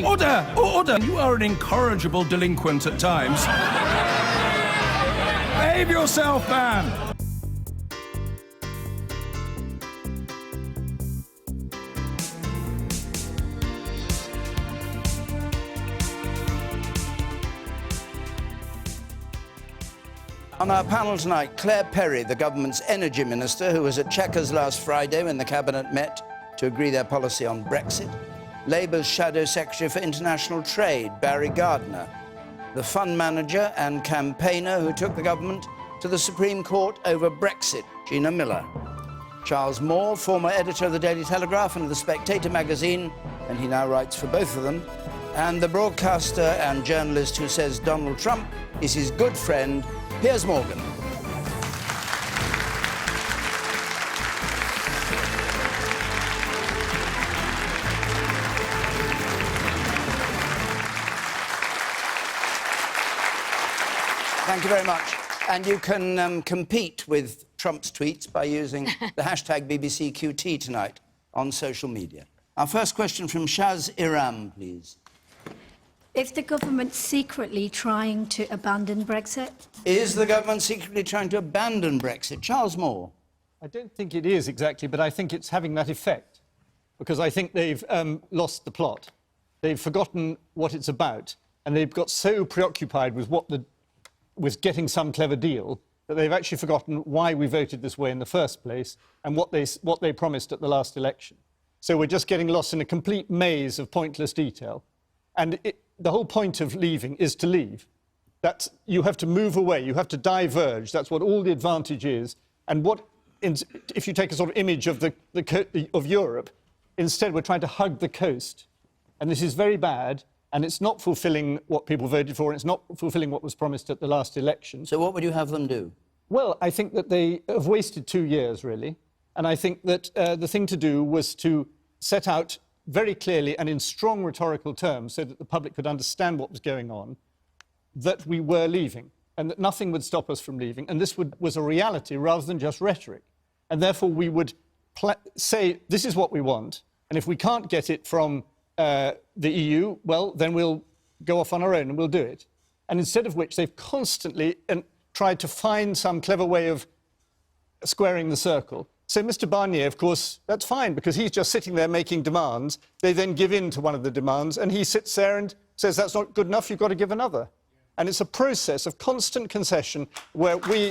Order! Order! You are an incorrigible delinquent at times. Behave yourself, man! On our panel tonight, Claire Perry, the government's energy minister, who was at Chequers last Friday when the cabinet met to agree their policy on Brexit. Labour's Shadow Secretary for International Trade, Barry Gardiner. The fund manager and campaigner who took the government to the Supreme Court over Brexit, Gina Miller. Charles Moore, former editor of the Daily Telegraph and of the Spectator magazine, and he now writes for both of them. And the broadcaster and journalist who says Donald Trump is his good friend, Piers Morgan. Thank you very much. And you can compete with Trump's tweets by using the hashtag BBCQT tonight on social media. Our first question from Shaz Iram, please. Is the government secretly trying to abandon Brexit? Is the government secretly trying to abandon Brexit? Charles Moore. I don't think it is exactly, but I think it's having that effect, because I think they've lost the plot. They've forgotten what it's about, and they've got so preoccupied with getting some clever deal that they've actually forgotten why we voted this way in the first place and what they promised at the last election. So we're just getting lost in a complete maze of pointless detail. And the whole point of leaving is to leave. You have to move away, you have to diverge. That's what all the advantage is. And if you take a sort of image of of Europe, instead we're trying to hug the coast. And this is very bad. And it's not fulfilling what people voted for, and it's not fulfilling what was promised at the last election. So what would you have them do? Well, I think that they have wasted 2 years, really. And I think that the thing to do was to set out very clearly and in strong rhetorical terms so that the public could understand what was going on, that we were leaving, and that nothing would stop us from leaving. And this was a reality rather than just rhetoric. And therefore we would say, this is what we want, and if we can't get it from the EU, well, then we'll go off on our own and we'll do it. And instead of which, they've constantly tried to find some clever way of squaring the circle. So Mr. Barnier, of course, that's fine, because he's just sitting there making demands. They then give in to one of the demands, and he sits there and says, that's not good enough, you've got to give another. And it's a process of constant concession where we...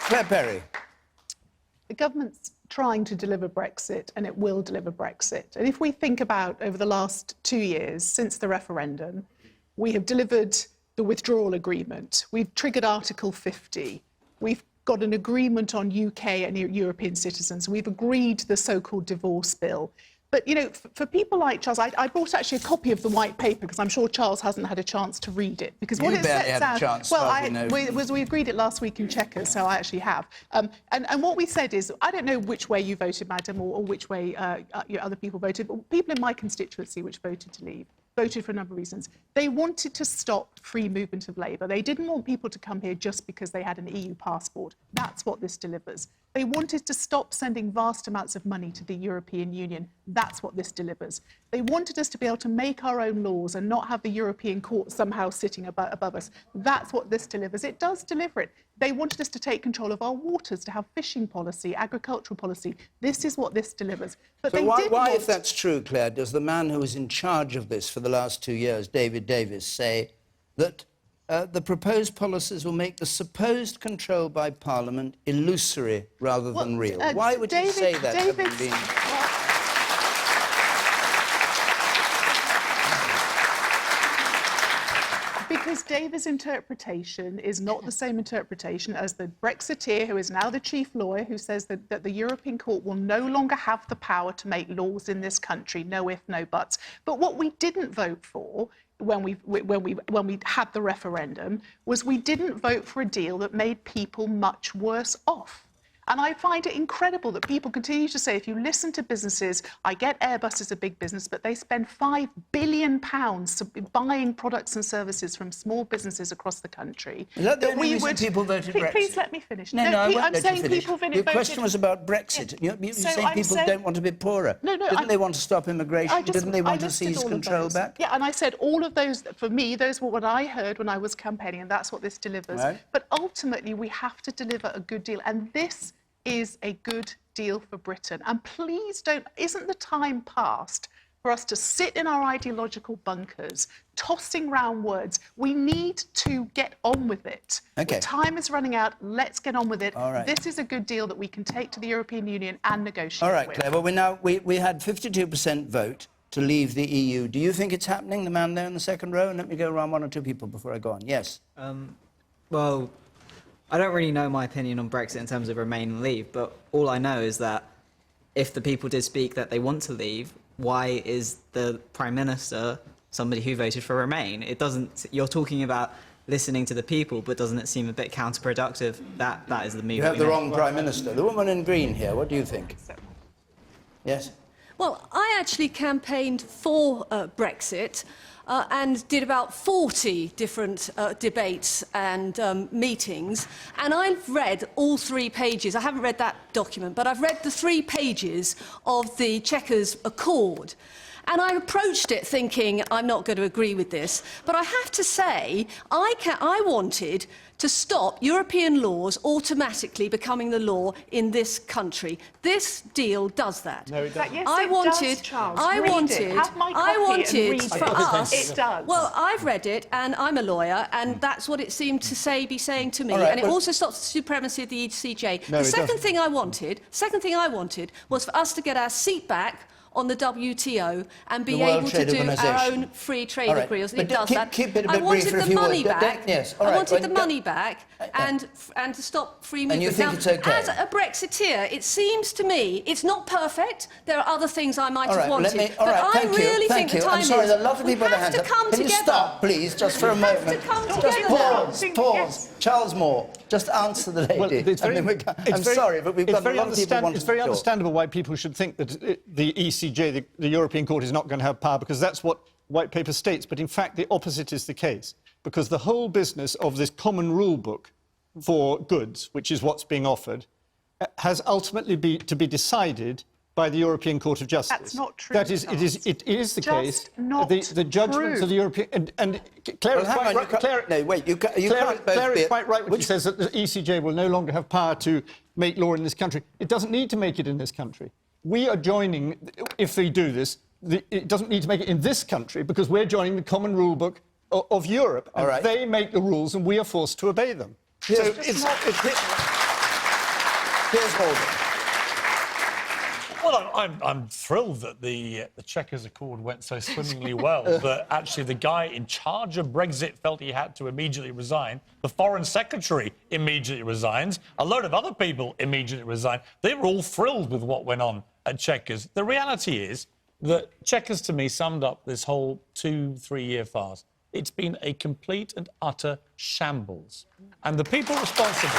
Claire Perry. The government's trying to deliver Brexit, and it will deliver Brexit. And if we think about over the last 2 years since the referendum, we have delivered the withdrawal agreement. We've triggered Article 50. We've got an agreement on UK and European citizens. We've agreed the so-called divorce bill. But, you know, for people like Charles, I brought actually a copy of the white paper because I'm sure Charles hasn't had a chance to read it. Because what it sets out, well, we agreed it last week in Chequers, so I actually have. And what we said is, I don't know which way you voted, madam, or which way other people voted, but people in my constituency which voted to leave voted for a number of reasons. They wanted to stop free movement of labour. They didn't want people to come here just because they had an EU passport. That's what this delivers. They wanted to stop sending vast amounts of money to the European Union. That's what this delivers. They wanted us to be able to make our own laws and not have the European Court somehow sitting above us. That's what this delivers. It does deliver it. They wanted us to take control of our waters, to have fishing policy, agricultural policy. This is what this delivers. But so why, if that's true, Claire, does the man who was in charge of this for the last 2 years, David Davis, say that the proposed policies will make the supposed control by Parliament illusory rather than real? Why would he say that? Because David's interpretation is not the same interpretation as the Brexiteer, who is now the chief lawyer, who says that the European Court will no longer have the power to make laws in this country, no if, no buts. But what we didn't vote for when we had the referendum was we didn't vote for a deal that made people much worse off. And I find it incredible that people continue to say, if you listen to businesses, I get Airbus is a big business, but they spend £5 billion buying products and services from small businesses across the country. Is that the only reason people voted Brexit? Please let me finish. No, I won't I'm let saying you finish. people Your question was about Brexit. Yeah. You're So saying I'm people saying- don't want to be poorer. No, Didn't they want to stop immigration? Didn't they want to listed seize all of control those. back? Yeah, and I said all of those, for me, those were what I heard when I was campaigning, and that's what this delivers. Right. But ultimately, we have to deliver a good deal, and this is a good deal for Britain. And please don't, isn't the time past for us to sit in our ideological bunkers, tossing round words? We need to get on with it. Okay. The time is running out. Let's get on with it. All right. This is a good deal that we can take to the European Union and negotiate All right, with. Claire. Well, we had 52% vote to leave the EU. Do you think it's happening, the man there in the second row? And let me go around one or two people before I go on. Yes. Well, I don't really know my opinion on Brexit in terms of remain and leave, but all I know is that if the people did speak that they want to leave, why is the Prime Minister somebody who voted for remain? It doesn't. You're talking about listening to the people, but doesn't it seem a bit counterproductive? That is the move. You have the wrong Prime Minister. The woman in green here, what do you think? Yes? Well, I actually campaigned for Brexit and did about 40 different debates and meetings. And I've read all 3 pages. I haven't read that document, but I've read the 3 pages of the Chequers Accord. And I approached it thinking, I'm not going to agree with this. But I have to say, I wanted to stop European laws automatically becoming the law in this country. This deal does that. No, it doesn't. Yes, I it wanted, does, Charles. I Read wanted, it. Have my I copy and wanted read for it. us. It does. Well, I've read it, and I'm a lawyer, and that's what it seemed to be saying to me. All right, and it well- also stops the supremacy of the ECJ. No, The it second doesn't. thing I wanted was for us to get our seat back on the WTO and be The World able Trade to do our Organization. own free trade All right, agreements. but It does keep- that. keep it a I bit wanted briefer if the you would. money back. Yes, all I right, wanted the well, money back and to stop free movement. And you think now, it's okay? As a Brexiteer, it seems to me it's not perfect. There are other things I might All have right, wanted. all right, but thank I really you. think Thank the you. time I'm sorry, is. there are a lot of people we with their have hands to up. come Can you together. stop, please, just for a We have moment? to come Just together now. pause. Charles Moore, just answer the lady. Well, it's very, I'm sorry, but we've it's got a very lot of people wanting It's very to talk. understandable why people should think that the ECJ, the European Court, is not going to have power, because that's what White Paper states. But in fact, the opposite is the case, because the whole business of this common rule book for goods, which is what's being offered, has ultimately to be decided by the European Court of Justice. That's not true, That is, Charles. it is the Just case. not The judgments true. of the European and Claire Well, is hang quite on, right. you can't, Claire, no, wait, you Claire can't both is be... quite right when she says that the ECJ will no longer have power to make law in this country. It doesn't need to make it in this country. We are joining, if they do this, it doesn't need to make it in this country, because we're joining the common rule book of Europe. And All right. they make the rules and we are forced to obey them. Here's Holden. Well, I'm thrilled that the Chequers Accord went so swimmingly well that actually the guy in charge of Brexit felt he had to immediately resign. The Foreign Secretary immediately resigns. A load of other people immediately resign. They were all thrilled with what went on at Chequers. The reality is that Chequers, to me, summed up this whole 2-3 year farce. It's been a complete and utter shambles. And the people responsible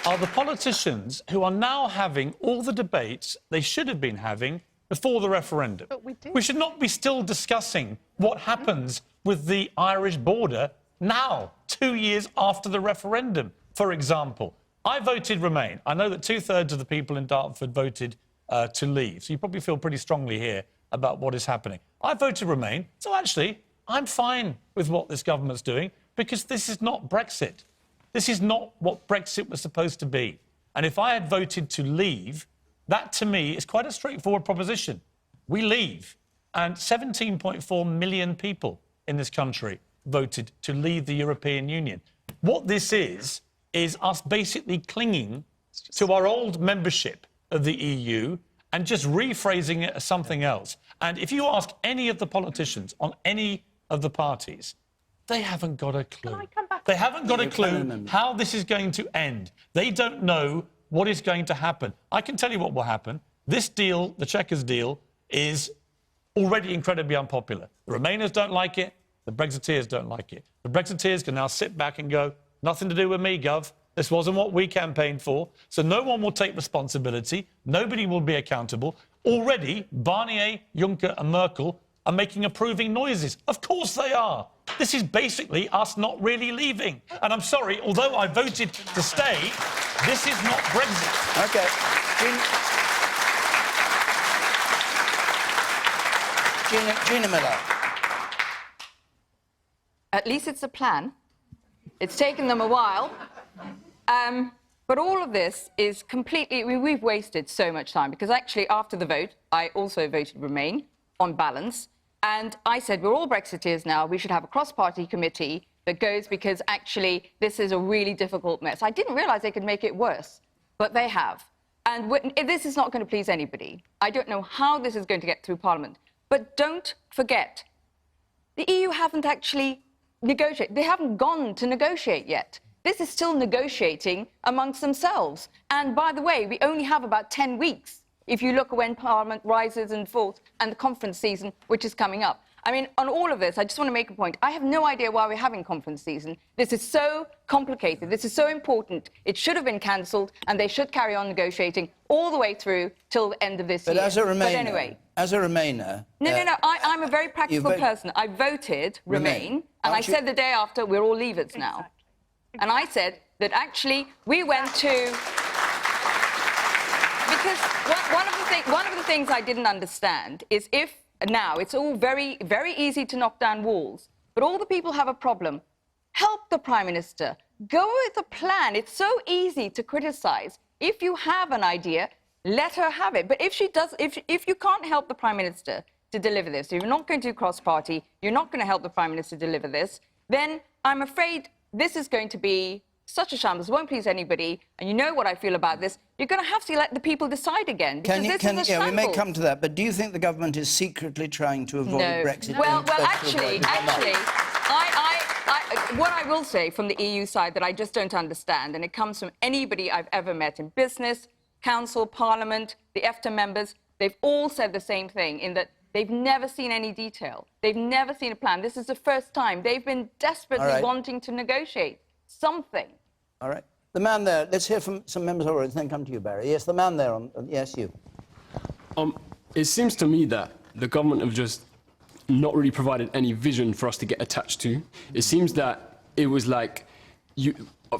are the politicians who are now having all the debates they should have been having before the referendum. But we did. We should not be still discussing what happens with the Irish border now, 2 years after the referendum, for example. I voted Remain. I know that 2/3 of the people in Dartford voted to leave, so you probably feel pretty strongly here about what is happening. I voted Remain, so actually, I'm fine with what this government's doing, because this is not Brexit. This is not what Brexit was supposed to be. And if I had voted to leave, that to me is quite a straightforward proposition. We leave. And 17.4 million people in this country voted to leave the European Union. What this is us basically clinging to our old membership of the EU and just rephrasing it as something else. And if you ask any of the politicians on any of the parties, they haven't got a clue. Can I come back? They haven't got a clue how this is going to end. They don't know what is going to happen. I can tell you what will happen. This deal, the Chequers deal, is already incredibly unpopular. The Remainers don't like it. The Brexiteers don't like it. The Brexiteers can now sit back and go, Nothing to do with me, Gov. This wasn't what we campaigned for. So no one will take responsibility. Nobody will be accountable. Already, Barnier, Juncker and Merkel are making approving noises. Of course they are. This is basically us not really leaving. And I'm sorry, although I voted to stay, this is not Brexit. OK. Gina Miller. At least it's a plan. It's taken them a while. But all of this is completely... we've wasted so much time, because actually, after the vote, I also voted Remain, on balance. And I said, we're all Brexiteers now. We should have a cross-party committee that goes, because actually, this is a really difficult mess. I didn't realise they could make it worse, but they have. And this is not going to please anybody. I don't know how this is going to get through Parliament. But don't forget, the EU haven't actually negotiated. They haven't gone to negotiate yet. This is still negotiating amongst themselves. And by the way, we only have about 10 weeks if you look at when Parliament rises and falls and the conference season, which is coming up. I mean, on all of this, I just want to make a point. I have no idea why we're having conference season. This is so complicated. This is so important. It should have been cancelled, and they should carry on negotiating all the way through till the end of this year. But as a Remainer... But anyway... As a Remainer... No. I'm a very practical person. I voted Remain, and I said the day after, we're all leavers now. And I said that actually we went to... Because one of the things I didn't understand is if now it's all very, very easy to knock down walls, but all the people have a problem. Help the Prime Minister. Go with a plan. It's so easy to criticise. If you have an idea, let her have it. But if she does, if you can't help the Prime Minister to deliver this, if you're not going to do cross-party, you're not going to help the Prime Minister deliver this, then I'm afraid this is going to be such a shambles. It won't please anybody. And you know what I feel about this. You're going to have to let the people decide again. Because this is a shambles. We may come to that. But do you think the government is secretly trying to avoid Brexit? Well, actually, what I will say from the EU side that I just don't understand, and it comes from anybody I've ever met in business, council, parliament, the EFTA members, they've all said the same thing, in that they've never seen any detail. They've never seen a plan. This is the first time. They've been desperately wanting to negotiate something. All right. The man there, let's hear from some members of the audience, then come to you, Barry. Yes, the man there yes, you. It seems to me that the government have just not really provided any vision for us to get attached to. It seems that it was like,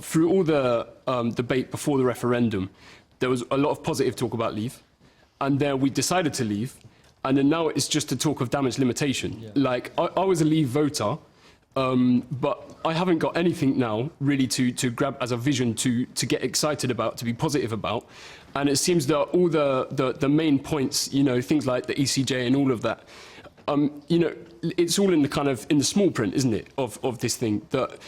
through all the debate before the referendum, there was a lot of positive talk about leave, and then we decided to leave, and then now it's just a talk of damage limitation. Yeah. Like, I was a leave voter, but I haven't got anything now really to grab as a vision to get excited about, to be positive about. And it seems that all the main points, you know, things like the ECJ and all of that, you know, it's all in the small print, isn't it, of this thing, that,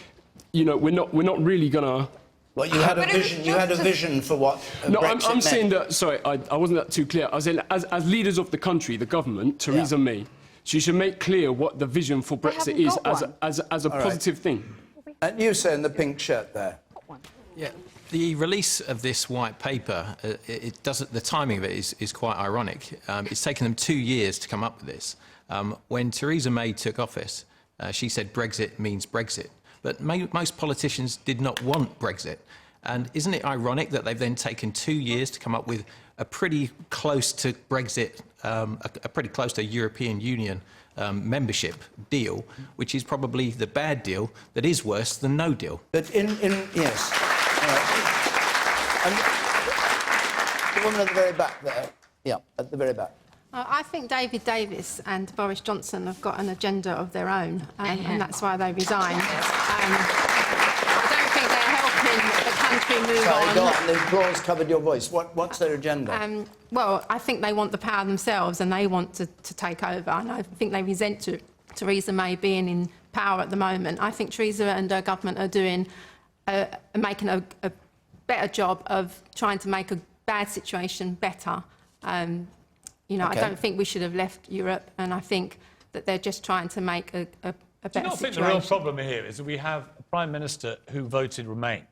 you know, we're not really gonna... Well, you had a vision. You had a vision for what No, Brexit I'm saying meant. that. Sorry, I wasn't that too clear. I was saying, as leaders of the country, the government, Theresa May, she should make clear what the vision for Brexit is as a positive thing. And you, sir, in the pink shirt there. Yeah, the release of this white paper, the timing of it is quite ironic. It's taken them 2 years to come up with this. When Theresa May took office, she said Brexit means Brexit. But most politicians did not want Brexit. And isn't it ironic that they've then taken 2 years to come up with a pretty close to Brexit, a pretty close to European Union membership deal, which is probably the bad deal that is worse than no deal? But yes. The woman at the very back there. Yeah, at the very back. I think David Davis and Boris Johnson have got an agenda of their own, and that's why they resigned. I don't think they're helping the country move on. Go on. The applause covered your voice. What's their agenda? Well, I think they want the power themselves, and they want to take over. And I think they resent Theresa May being in power at the moment. I think Theresa and her government are making a better job of trying to make a bad situation better. You know, I don't think we should have left Europe, and I think that they're just trying to make a better situation. Do you not think the real problem here is that we have a Prime Minister who voted Remain?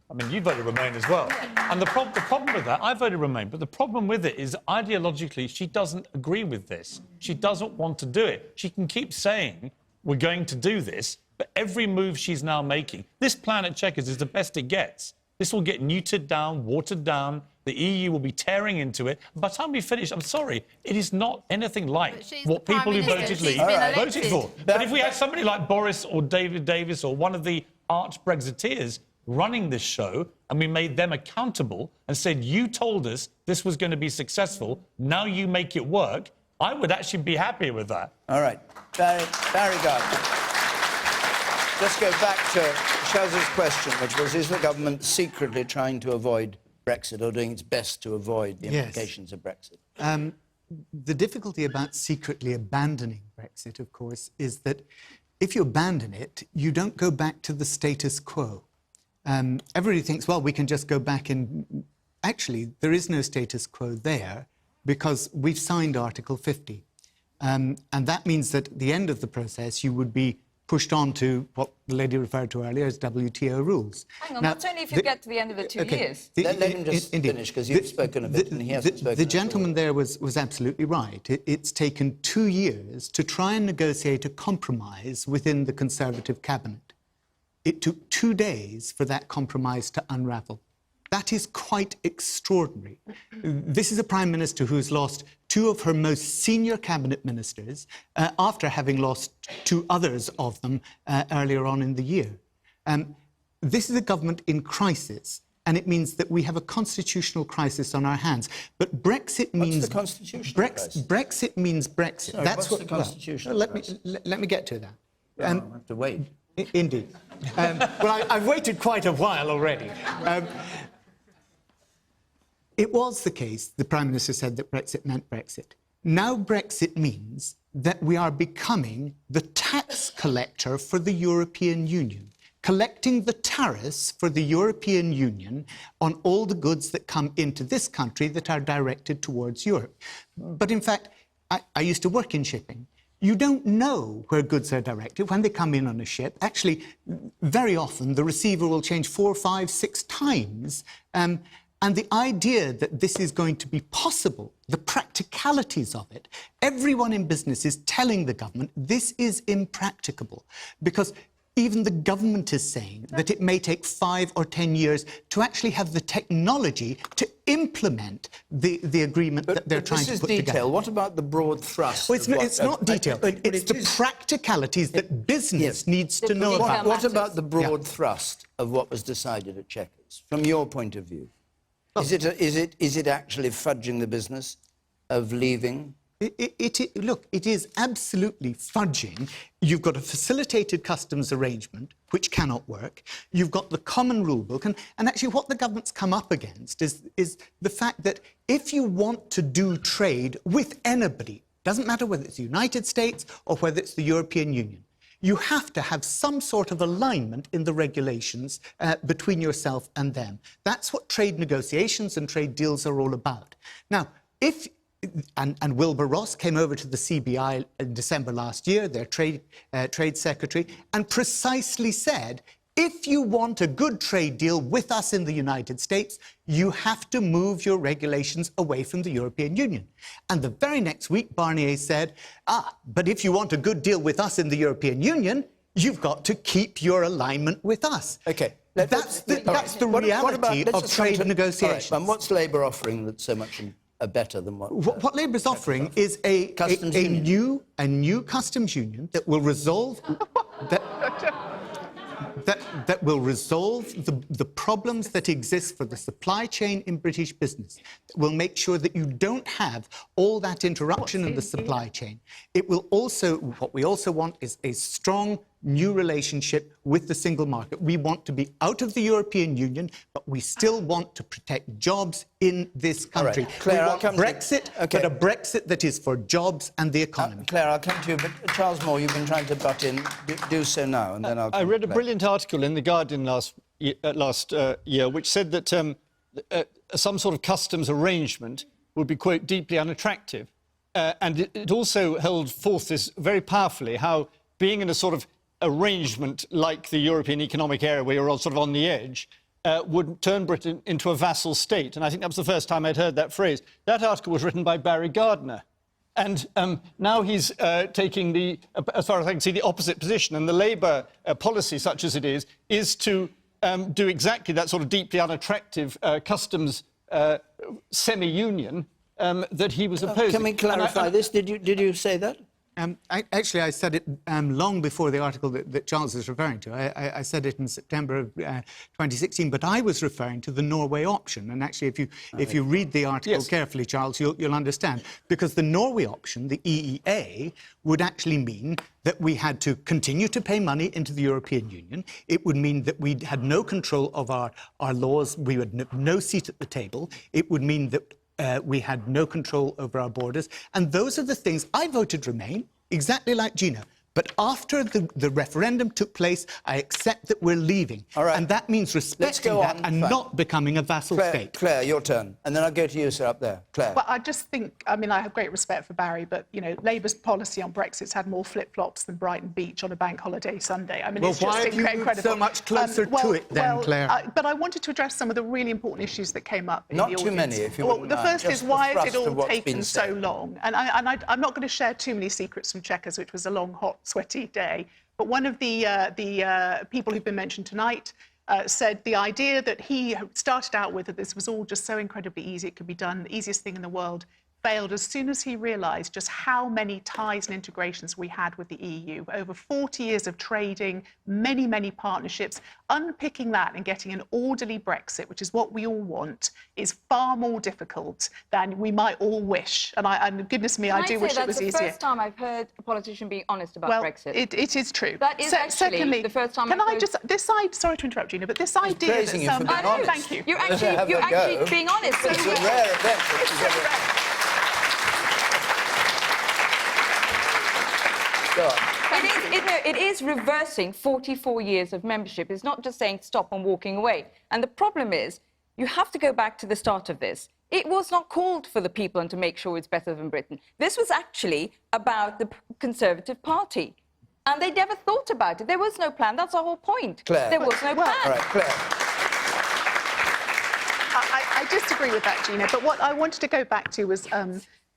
I mean, you voted Remain as well. And the problem with that, I voted Remain, but the problem with it is ideologically she doesn't agree with this. She doesn't want to do it. She can keep saying, we're going to do this, But every move she's now making, this plan at Chequers is the best it gets. This will get neutered down, watered down. The EU will be tearing into it. By the time we finish, I'm sorry, it is not anything like what people who voted leave voted for. But if we had somebody like Boris or David Davis or one of the arch-Brexiteers running this show, and we made them accountable and said, you told us this was going to be successful, now you make it work, I would actually be happy with that. All right. Barry Gardner. Let's go back to Shaz's question, which was, is the government secretly trying to avoid Brexit or doing its best to avoid the implications of Brexit? The difficulty about secretly abandoning Brexit, of course, is that if you abandon it, you don't go back to the status quo. Everybody thinks, well, we can just go back and... Actually, there is no status quo there because we've signed Article 50. And that means that at the end of the process, you would be pushed on to what the lady referred to earlier as WTO rules. Hang on, that's only if you get to the end of the 2 years. Let him just finish, because you've spoken a bit and he hasn't spoken. The gentleman there was absolutely right. It's taken 2 years to try and negotiate a compromise within the Conservative cabinet. It took 2 days for that compromise to unravel. That is quite extraordinary. This is a Prime Minister who's lost 2 of her most senior cabinet ministers after having lost 2 others of them earlier on in the year. This is a government in crisis, and it means that we have a constitutional crisis on our hands. But Brexit means... What's the constitutional crisis? Brexit means Brexit. Sorry, that's what's the constitutional crisis? Let me get to that. I have to wait. Indeed. Well, I've waited quite a while already. It was the case, the Prime Minister said, that Brexit meant Brexit. Now Brexit means that we are becoming the tax collector for the European Union, collecting the tariffs for the European Union on all the goods that come into this country that are directed towards Europe. But in fact, I used to work in shipping. You don't know where goods are directed when they come in on a ship. Actually, very often the receiver will change 4, 5, 6 times. And the idea that this is going to be possible, the practicalities of it, everyone in business is telling the government this is impracticable, because even the government is saying that it may take 5 or 10 years to actually have the technology to implement the agreement that they're trying to put together. This is detail. What about the broad thrust? Well, it's not detail. It's the practicalities that business needs to know about. What about the broad thrust of what was decided at Chequers, from your point of view? Is it actually fudging the business of leaving? Look, it is absolutely fudging. You've got a facilitated customs arrangement, which cannot work. You've got the common rule book. And actually what the government's come up against is the fact that if you want to do trade with anybody, doesn't matter whether it's the United States or whether it's the European Union, you have to have some sort of alignment in the regulations between yourself and them. That's what trade negotiations and trade deals are all about. Now, and Wilbur Ross came over to the CBI in December last year, their trade secretary, and precisely said, if you want a good trade deal with us in the United States, you have to move your regulations away from the European Union. And the very next week, Barnier said, but if you want a good deal with us in the European Union, you've got to keep your alignment with us. OK. That's the reality of trade negotiations. Right, and what's Labour offering that's so much better than what... What Labour's offering is a new customs union that will resolve... that will resolve the problems that exist for the supply chain in British business. It will make sure that you don't have all that interruption in the supply chain. It will also, what we also want is a strong new relationship with the single market. We want to be out of the European Union, but we still want to protect jobs in this country. Right. Claire, we want Brexit, but a Brexit that is for jobs and the economy. Claire, I'll come to you, but Charles Moore, you've been trying to butt in. Do so now, and then I'll... I read a brilliant article in The Guardian last year, which said that some sort of customs arrangement would be, quote, deeply unattractive. And it also held forth this very powerfully, how being in a sort of arrangement like the European Economic Area, where you're all sort of on the edge, would turn Britain into a vassal state. And I think that was the first time I'd heard that phrase. That article was written by Barry Gardner. And now he's taking the, as far as I can see, the opposite position. And the Labour policy, such as it is to do exactly that sort of deeply unattractive customs semi-union that he was opposing. Can we clarify this? Did you say that? Actually, I said it long before the article that Charles is referring to. I said it in September of 2016, but I was referring to the Norway option. And actually, if you read the article carefully, Charles, you'll understand. Because the Norway option, the EEA, would actually mean that we had to continue to pay money into the European Union. It would mean that we had no control of our laws. We would have no seat at the table. It would mean that we had no control over our borders. And those are the things. I voted Remain, exactly like Gina. But after the referendum took place, I accept that we're leaving. All right. And that means respecting that and not becoming a vassal state. Claire, your turn. And then I'll go to you, sir, up there. Claire. Well, I just think, I mean, I have great respect for Barry, but, you know, Labour's policy on Brexit's had more flip-flops than Brighton Beach on a bank holiday Sunday. I mean, well, it's just why have you incredible. so much closer to it then, Claire? But I wanted to address some of the really important issues that came up in Not the too audience. many, if you Well, wouldn't the mind. first is, Just why the has it thrust of all what's taken been so said. long? And I'm not going to share too many secrets from Chequers, which was a long, hot, sweaty day. But one of the people who've been mentioned tonight said the idea that he started out with, that this was all just so incredibly easy, it could be done, the easiest thing in the world, failed as soon as he realised just how many ties and integrations we had with the EU. Over 40 years of trading, many, many partnerships. Unpicking that and getting an orderly Brexit, which is what we all want, is far more difficult than we might all wish. And goodness me, I do wish it was easier. That's the first time I've heard a politician be honest about Brexit. It is true. That is actually secondly, the first time can I've I heard... just, this side, sorry to interrupt, Gina, but this idea that praising you for some... being honest. Thank you. You're actually being honest. It's a rare event. Which is ever... Go on. It is reversing 44 years of membership. It's not just saying stop and walking away. And the problem is, you have to go back to the start of this. It was not called for the people and to make sure it's better than Britain. This was actually about the Conservative Party. And they never thought about it. There was no plan. That's the whole point. Claire. There was no plan. All right, Claire. I disagree with that, Gina. But what I wanted to go back to was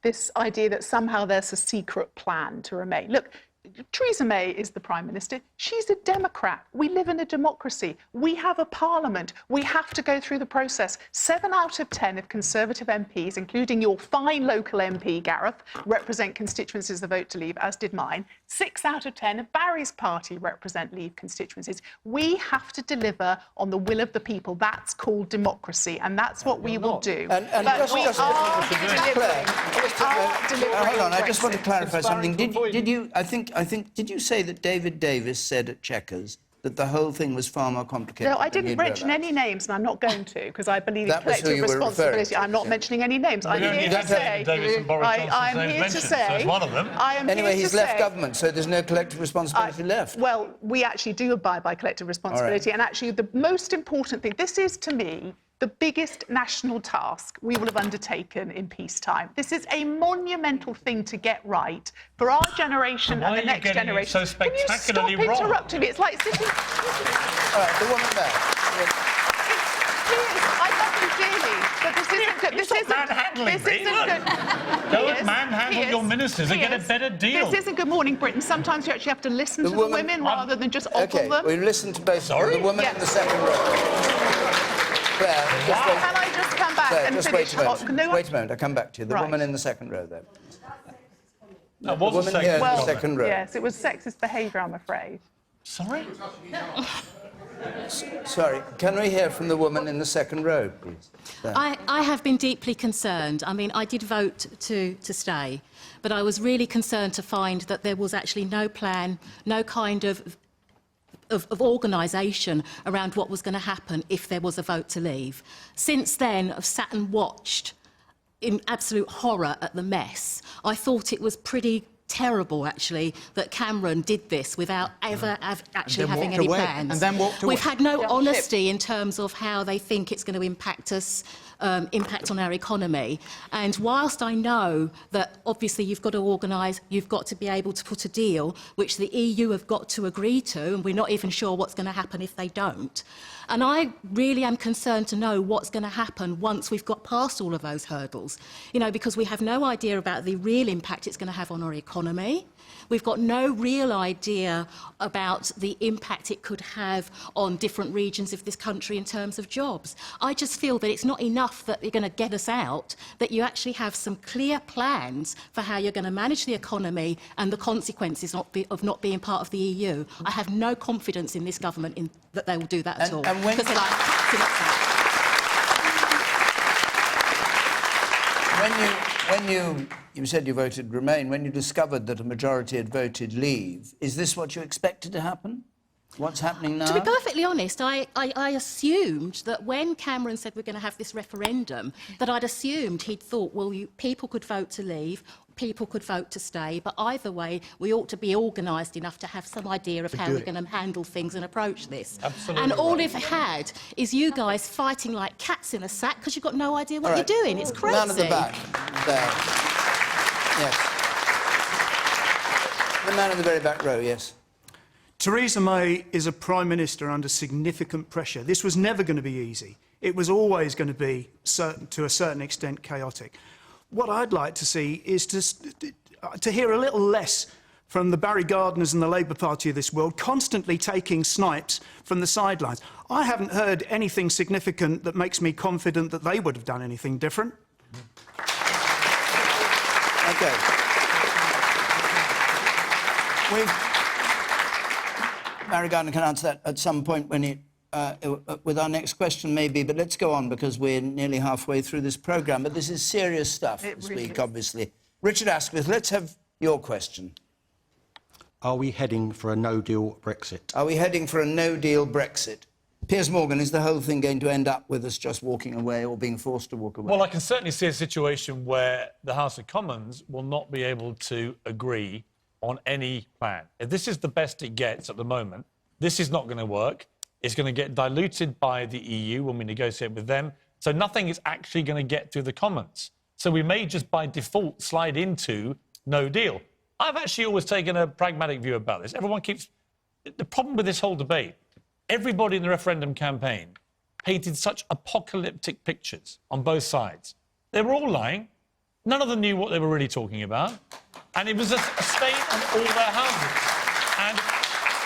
this idea that somehow there's a secret plan to remain. Look, Theresa May is the Prime Minister. She's a Democrat. We live in a democracy. We have a parliament. We have to go through the process. 7 out of 10 of Conservative MPs, including your fine local MP, Gareth, represent constituencies that vote to leave, as did mine. 6 out of 10 of Barry's party represent leave constituencies. We have to deliver on the will of the people. That's called democracy, and that's what we will do. And but we are delivering. Hold on, I just want to clarify something. Inspiring Did you, did you say that David Davis said at Chequers that the whole thing was far more complicated? No, I than didn't he'd mention realised? any names, and I'm not going to, because I believe in That was who collective you were referring responsibility. to. I'm not mentioning any names. I'm here to say... Davis and Boris Johnson's I'm names here to mentioned, so say... it's one of them. Anyway, he's left government, so there's no collective responsibility left. Well, we actually do abide by collective responsibility, and actually the most important thing, this is, to me, the biggest national task we will have undertaken in peacetime. This is a monumental thing to get right for our generation and the next generation. So spectacularly Can you stop wrong? interrupting me? It's like sitting... All right, the woman there. I love you dearly, but this isn't good. This isn't good. Go and manhandle your ministers and get a better deal. This isn't Good Morning Britain. Sometimes you actually have to listen to the women rather than just ogle them. We listened to both. The woman in the second row. Claire, Can I just come back Claire, and just finish? wait a moment. I'll come back to you. The Right. woman in the second row there. That The was woman here in the second row. Yes, it was sexist behaviour, I'm afraid. Sorry? Sorry, can we hear from the woman in the second row, please? I have been deeply concerned. I mean, I did vote to stay, but I was really concerned to find that there was actually no plan, no kind of organisation around what was going to happen if there was a vote to leave. Since then, I've sat and watched in absolute horror at the mess. I thought it was pretty terrible, actually, that Cameron did this without ever actually having any plans. And then walked away. We've had no honesty in terms of how they think it's going to impact us, impact on our economy. And whilst I know that obviously you've got to organise, you've got to be able to put a deal, which the EU have got to agree to, and we're not even sure what's going to happen if they don't. And I really am concerned to know what's going to happen once we've got past all of those hurdles. You know, because we have no idea about the real impact it's going to have on our economy. We've got no real idea about the impact it could have on different regions of this country in terms of jobs. I just feel that it's not enough that you're going to get us out, that you actually have some clear plans for how you're going to manage the economy and the consequences of not being part of the EU. I have no confidence in this government that they will do that at all. Because they're like, when you said you voted Remain, when you discovered that a majority had voted Leave, is this what you expected to happen? What's happening now? To be perfectly honest, I assumed that when Cameron said we're going to have this referendum, that I'd assumed he'd thought, well, people could vote to leave, people could vote to stay, but either way, we ought to be organised enough to have some idea of how we're going to handle things and approach this. Absolutely. And all it had is you guys fighting like cats in a sack because you've got no idea what you're doing. It's crazy. Man at the back. There. Yes. The man in the very back row, yes. Theresa May is a Prime Minister under significant pressure. This was never going to be easy. It was always going to be, to a certain extent, chaotic. What I'd like to see is to hear a little less from the Barry Gardiners and the Labour Party of this world, constantly taking snipes from the sidelines. I haven't heard anything significant that makes me confident that they would have done anything different. OK. Barry Gardiner can answer that at some point when he, with our next question, maybe. But let's go on, because we're nearly halfway through this programme. But this is serious stuff this week, obviously. Richard Asquith, let's have your question. Are we heading for a no-deal Brexit? Are we heading for a no-deal Brexit? Piers Morgan, is the whole thing going to end up with us just walking away or being forced to walk away? Well, I can certainly see a situation where the House of Commons will not be able to agree on any plan. If this is the best it gets at the moment, this is not going to work. It's going to get diluted by the EU when we negotiate with them. So nothing is actually going to get through the Commons. So we may just by default slide into no deal. I've actually always taken a pragmatic view about this. Everyone keeps... The problem with this whole debate, everybody in the referendum campaign painted such apocalyptic pictures on both sides. They were all lying. None of them knew what they were really talking about. And it was a stain on all their houses. And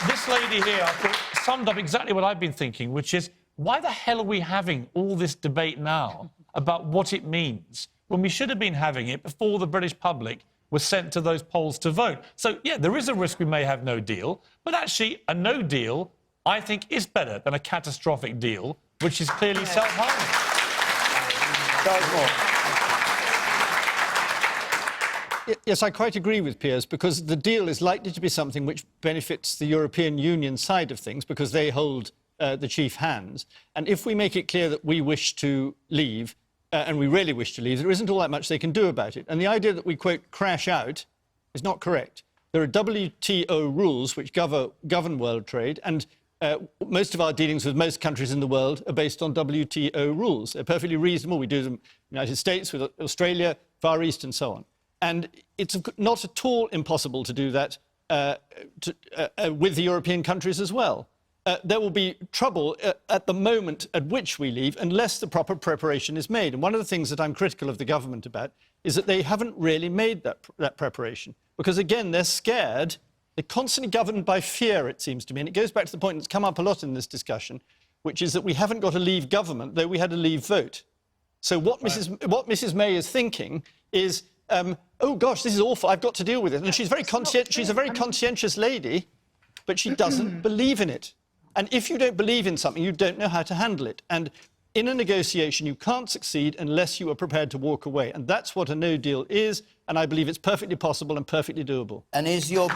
this lady here, I thought, summed up exactly what I've been thinking, which is, why the hell are we having all this debate now about what it means when we should have been having it before the British public was sent to those polls to vote? So, yeah, there is a risk we may have no deal, but actually a no deal, I think, is better than a catastrophic deal, which is clearly self-harming. Charles Moore. Yes, I quite agree with Piers, because the deal is likely to be something which benefits the European Union side of things, because they hold the chief hands. And if we make it clear that we wish to leave, and we really wish to leave, there isn't all that much they can do about it. And the idea that we, quote, crash out is not correct. There are WTO rules which govern world trade, and most of our dealings with most countries in the world are based on WTO rules. They're perfectly reasonable. We do them in the United States, with Australia, Far East, and so on. And it's not at all impossible to do that with the European countries as well. There will be trouble at the moment at which we leave unless the proper preparation is made. And one of the things that I'm critical of the government about is that they haven't really made that preparation. Because, again, they're scared. They're constantly governed by fear, it seems to me. And it goes back to the point that's come up a lot in this discussion, which is that we haven't got a leave government, though we had a leave vote. So what Mrs May is thinking is... oh gosh, this is awful, I've got to deal with it. And she's a very conscientious lady, but she doesn't believe in it. And if you don't believe in something, you don't know how to handle it. And in a negotiation, you can't succeed unless you are prepared to walk away. And that's what a no deal is, and I believe it's perfectly possible and perfectly doable. And is your...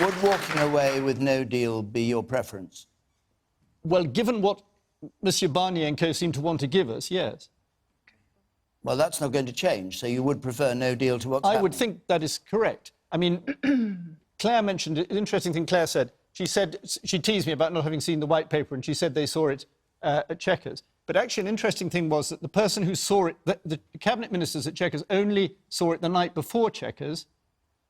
Would walking away with no deal be your preference? Well, given what Monsieur Barnier and co seem to want to give us, yes. Well, that's not going to change, so you would prefer no deal to what's I happening? would think that is correct. I mean, Claire mentioned an interesting thing Claire said. She teased me about not having seen the white paper, and she said they saw it at Chequers. But actually, an interesting thing was that the person who saw it, the cabinet ministers at Chequers only saw it the night before Chequers,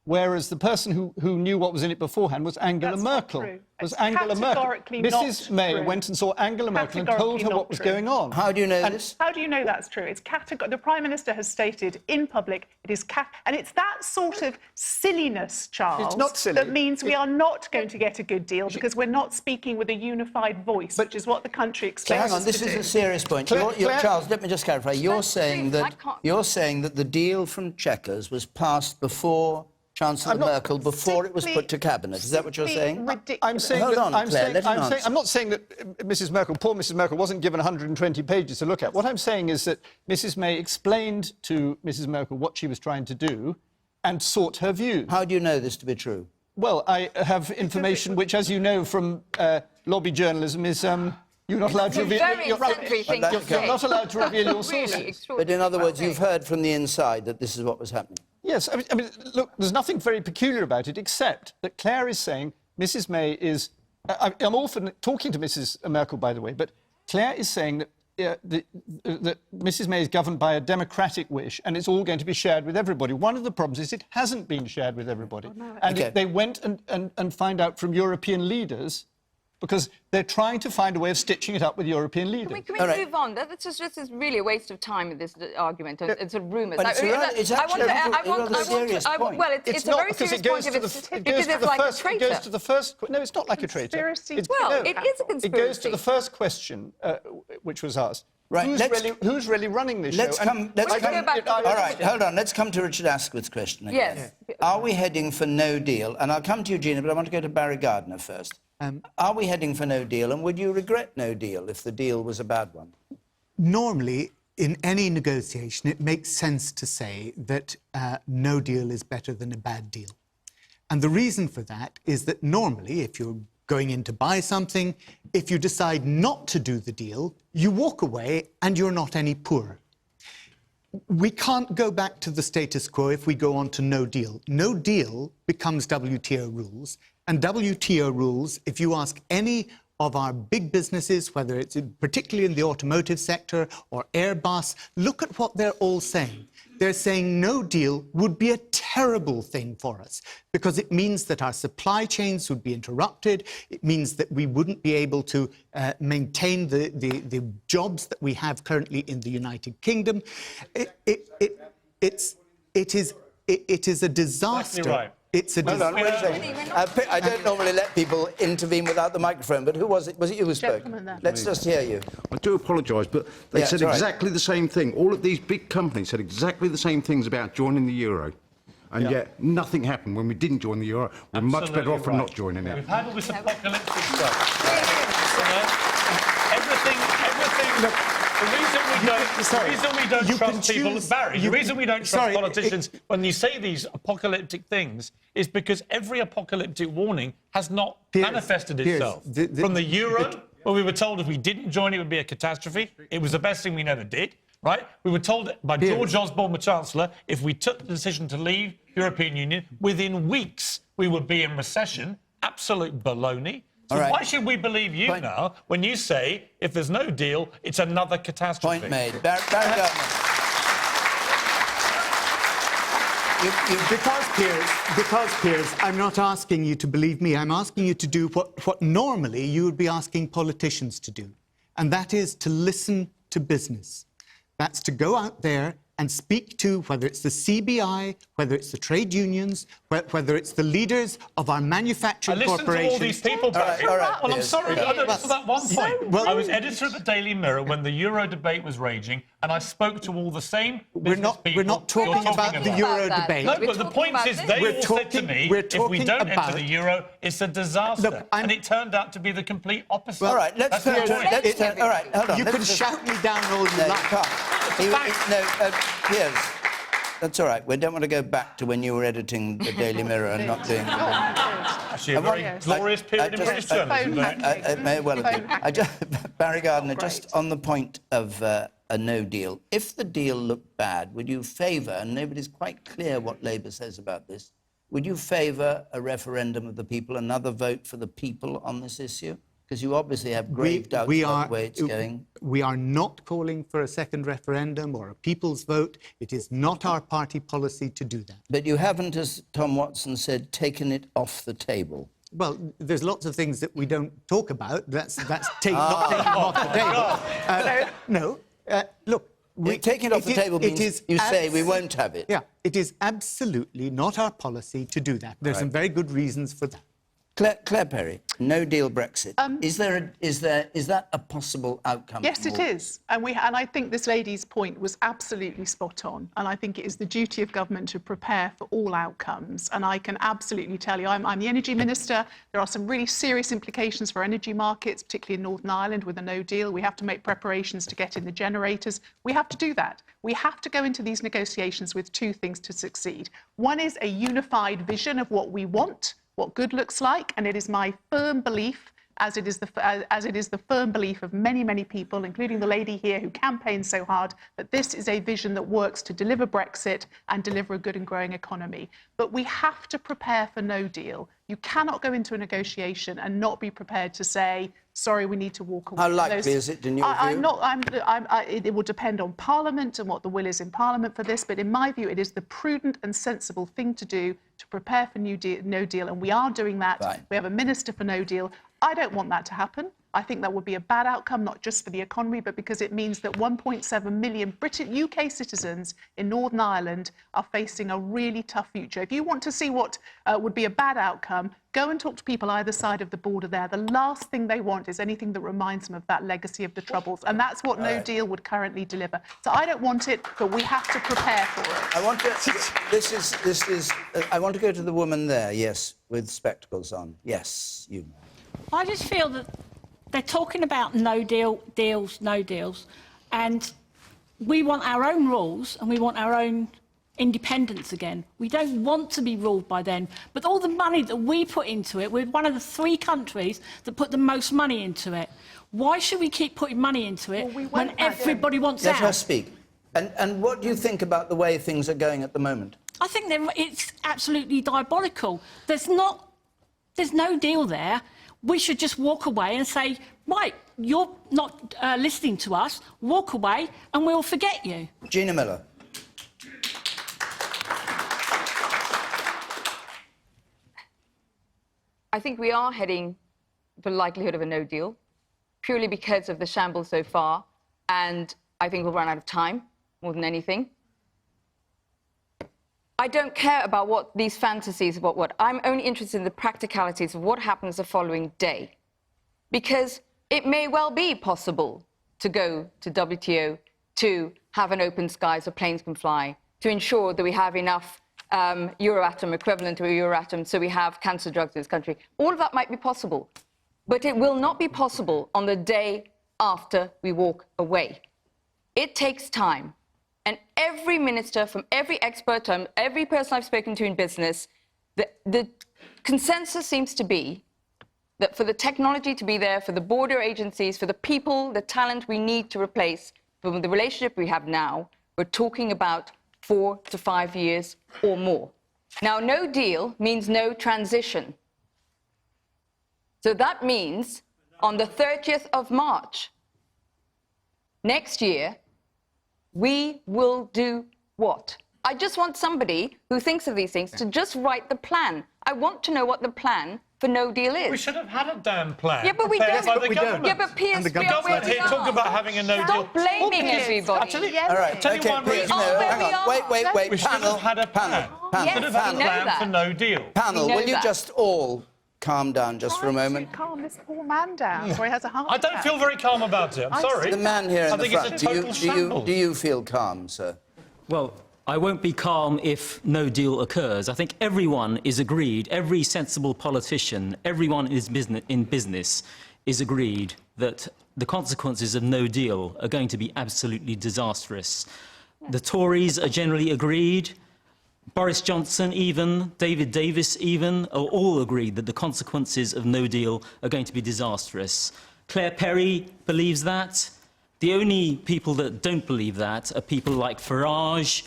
whereas the person who knew what was in it beforehand was Angela Merkel. Was Angela Merkel. Mrs. May went and saw Angela Merkel and told her what was going on. How do you know this? How do you know that's true? It's the Prime Minister has stated in public it is and it's that sort of silliness, Charles, it's not silly. that means we are not going to get a good deal because we're not speaking with a unified voice, which is what the country expects Hang on, this is a serious point. Charles, let me just clarify. You're saying that the deal from Chequers was passed before Chancellor Merkel, before it was put to cabinet. Is that what you're saying? I'm saying Hold that, on, Claire, I'm not saying that Mrs. Merkel, poor Mrs. Merkel, wasn't given 120 pages to look at. What I'm saying is that Mrs. May explained to Mrs. Merkel what she was trying to do and sought her views. How do you know this to be true? Well, I have information which, as you know from lobby journalism, is you're not allowed to reveal. You're not allowed to reveal your sources. But in other words, you've heard from the inside that this is what was happening. Yes, I mean, look, there's nothing very peculiar about it, except that Claire is saying Mrs. May is... I'm often talking to Mrs. Merkel, by the way, but Claire is saying that, that Mrs. May is governed by a democratic wish, and it's all going to be shared with everybody. One of the problems is it hasn't been shared with everybody. And they went and find out from European leaders, because they're trying to find a way of stitching it up with European leaders. Can we move on? This is really a waste of time with this argument and sort of rumours. But it's actually a rather serious point. Well, it's a very serious point because it's like a traitor. It goes to the first... No, it's not like a traitor. It is a conspiracy. It goes to the first question, which was asked. Right, who's really running this let's show? Come, all right, hold on. Let's come to Richard Askwith's question again. Yes. Are we heading for no deal? And I'll come to you, Gina, but I want to go to Barry Gardiner first. Are we heading for no deal, and would you regret no deal if the deal was a bad one? Normally, in any negotiation, it makes sense to say that no deal is better than a bad deal. And the reason for that is that normally, if you're going in to buy something, if you decide not to do the deal, you walk away and you're not any poorer. We can't go back to the status quo if we go on to no deal. No deal becomes WTO rules, and WTO rules, if you ask any of our big businesses, whether it's particularly in the automotive sector or Airbus, look at what they're all saying. They're saying no deal would be a terrible thing for us because it means that our supply chains would be interrupted. It means that we wouldn't be able to maintain the jobs that we have currently in the United Kingdom. It is a disaster. Exactly right. It's a disaster. Wait a second. I don't normally let people intervene without the microphone, but who was it? Was it you who spoke? Let's just hear you. I do apologise, but they said exactly the same thing. All of these big companies said exactly the same things about joining the euro. And yet nothing happened when we didn't join the euro. We're much better off for not joining it. We've had all this apocalyptic stuff. Everything... Look, the reason we don't trust people... Barry, the reason we don't trust politicians when you say these apocalyptic things is because every apocalyptic warning has not manifested itself. From the euro, where we were told if we didn't join it would be a catastrophe, it was the best thing we never did, right? We were told by George Osborne, the Chancellor, if we took the decision to leave the European Union, within weeks we would be in recession. Absolute baloney. So why should we believe you now when you say if there's no deal, it's another catastrophe? Point made. Barry Gardiner. Because, Piers, I'm not asking you to believe me. I'm asking you to do what normally you would be asking politicians to do, and that is to listen to business. That's to go out there and speak to, whether it's the CBI, whether it's the trade unions, whether it's the leaders of our manufacturing corporations. I listened to all these people, Barry. Well, I'm sorry, I don't for that one point. Well, I was editor of the Daily Mirror when the Euro debate was raging, and I spoke to all the same business people. We're not talking about the Euro debate. No, but the point is, they all said to me, if we don't enter the Euro, it's a disaster. And it turned out to be the complete opposite. All right, let's turn. All right, hold on. You can shout me down all you like. Piers, that's all right. We don't want to go back to when you were editing the Daily Mirror and not doing... Actually, a very glorious period in British journalism. May well have been. Barry Gardiner, just on the point of a no deal. If the deal looked bad, would you favour, and nobody's quite clear what Labour says about this, would you favour a referendum of the people, another vote for the people on this issue? Because you obviously have grave doubts about the way it's going. We are not calling for a second referendum or a people's vote. It is not our party policy to do that. But you haven't, as Tom Watson said, taken it off the table. Well, there's lots of things that we don't talk about. That's not taking off the table. No, look. Taking it off the table means you say we won't have it. Yeah, it is absolutely not our policy to do that. There's some very good reasons for that. Claire Perry, no deal Brexit. Is that a possible outcome? Yes, it is. And I think this lady's point was absolutely spot on. And I think it is the duty of government to prepare for all outcomes. And I can absolutely tell you, I'm the Energy Minister. There are some really serious implications for energy markets, particularly in Northern Ireland with a no deal. We have to make preparations to get in the generators. We have to do that. We have to go into these negotiations with two things to succeed. One is a unified vision of what we want, what good looks like, and it is my firm belief, as it is the firm belief of many, many people, including the lady here who campaigned so hard, that this is a vision that works to deliver Brexit and deliver a good and growing economy. But we have to prepare for no deal. You cannot go into a negotiation and not be prepared to say, sorry, we need to walk away. How likely is it, in your view? It will depend on Parliament and what the will is in Parliament for this, but in my view, it is the prudent and sensible thing to do to prepare for no deal, and we are doing that. Right. We have a Minister for no deal. I don't want that to happen. I think that would be a bad outcome, not just for the economy, but because it means that 1.7 million UK citizens in Northern Ireland are facing a really tough future. If you want to see what would be a bad outcome, go and talk to people either side of the border there. The last thing they want is anything that reminds them of that legacy of the Troubles, and that's what no deal would currently deliver. So I don't want it, but we have to prepare for it. I want to go to the woman there, yes, with spectacles on. Yes, you. I just feel that they're talking about no deals, and we want our own rules and we want our own independence again. We don't want to be ruled by them. But all the money that we put into it, we're one of the 3 countries that put the most money into it. Why should we keep putting money into it when everybody wants out? Let her speak. And what do you think about the way things are going at the moment? I think it's absolutely diabolical. There's no deal there. We should just walk away and say, right, you're not listening to us, walk away and we'll forget you. Gina Miller. I think we are heading for the likelihood of a no deal, purely because of the shambles so far, and I think we'll run out of time more than anything. I don't care about what these fantasies about what. I'm only interested in the practicalities of what happens the following day. Because it may well be possible to go to WTO, to have an open sky so planes can fly, to ensure that we have enough Euratom, equivalent to Euratom, so we have cancer drugs in this country. All of that might be possible. But it will not be possible on the day after we walk away. It takes time. And every minister, from every expert, every person I've spoken to in business, the consensus seems to be that for the technology to be there, for the border agencies, for the people, the talent we need to replace, from the relationship we have now, we're talking about 4 to 5 years or more. Now, no deal means no transition. So that means on the 30th of March next year, we will do what? I just want somebody who thinks of these things to just write the plan. I want to know what the plan for no deal is. We should have had a damn plan. Yeah, but we don't. By the government. Yeah, but Piers, the government here talk about having a no deal. Stop blaming everybody. I'll tell you, one reason. Hang on. Wait. We should have had a plan. We should have had a plan for no deal. Panel, will you just all calm down just for a moment? Calm this poor man down, or he has a heart attack. I don't feel very calm about it. I'm sorry. The man here in the front. It's a total shambles. Do you feel calm, sir? Well, I won't be calm if no deal occurs. I think everyone is agreed, every sensible politician, everyone in business is agreed that the consequences of no deal are going to be absolutely disastrous. The Tories are generally agreed. Boris Johnson even, David Davis even, are all agreed that the consequences of no deal are going to be disastrous. Claire Perry believes that. The only people that don't believe that are people like Farage.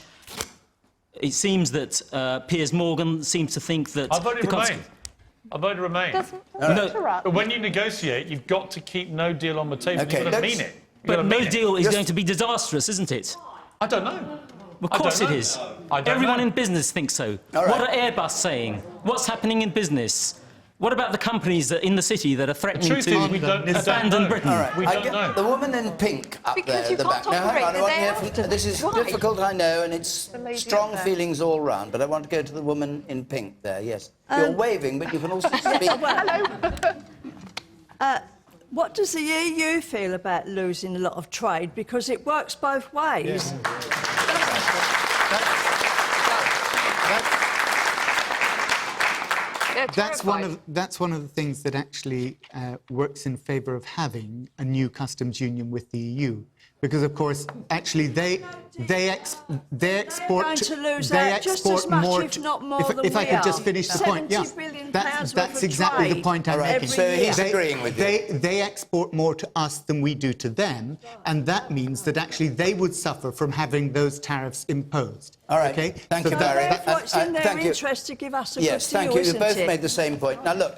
It seems that Piers Morgan seems to think that... I voted Remain. I voted Remain. But when you negotiate, you've got to keep no deal on the table. Okay, You've got to mean it. But no deal is going to be disastrous, isn't it? I don't know. Of course it is. Everyone in business thinks so. What are Airbus saying? What's happening in business? What about the companies that in the city that are threatening to abandon Britain? All right. We don't know. The woman in pink up Because there you at the can't back. Now, hang on, I operate want to the hear day from, this is after. difficult, I know, and it's strong feelings all round, but I want to go to the woman in pink there, yes. You're waving, but you can also speak. What does the EU feel about losing a lot of trade? Because it works both ways. That's one of the things that actually works in favour of having a new customs union with the EU, because of course actually they export just as much, if not more, than if I could just finish the point, £70 billion that's exactly the point I'm making. So he's agreeing with you. They export more to us than we do to them, and that means that actually they would suffer from having those tariffs imposed. All right. Okay? Thank you, Barry. Therefore, it's in their interest to give us a good deal, thank you. You isn't both it? made the same point. Now, look,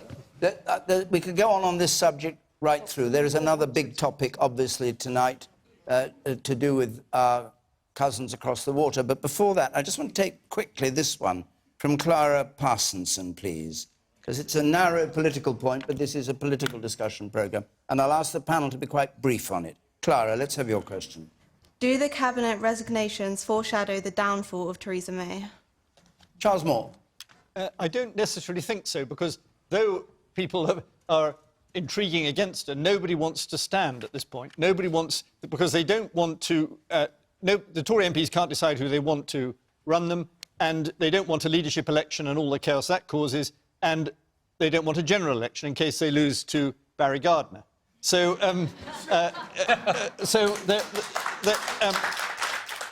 we could go on this subject right through. There is another big topic, obviously, tonight to do with our cousins across the water. But before that, I just want to take quickly this one from Clara Parsonson, please, because it's a narrow political point, but this is a political discussion programme, and I'll ask the panel to be quite brief on it. Clara, let's have your question. Do the Cabinet resignations foreshadow the downfall of Theresa May? Charles Moore. I don't necessarily think so, because though people are intriguing against her, nobody wants to stand at this point. Nobody wants, because they don't want to... the Tory MPs can't decide who they want to run them, and they don't want a leadership election and all the chaos that causes, and they don't want a general election in case they lose to Barry Gardiner. So,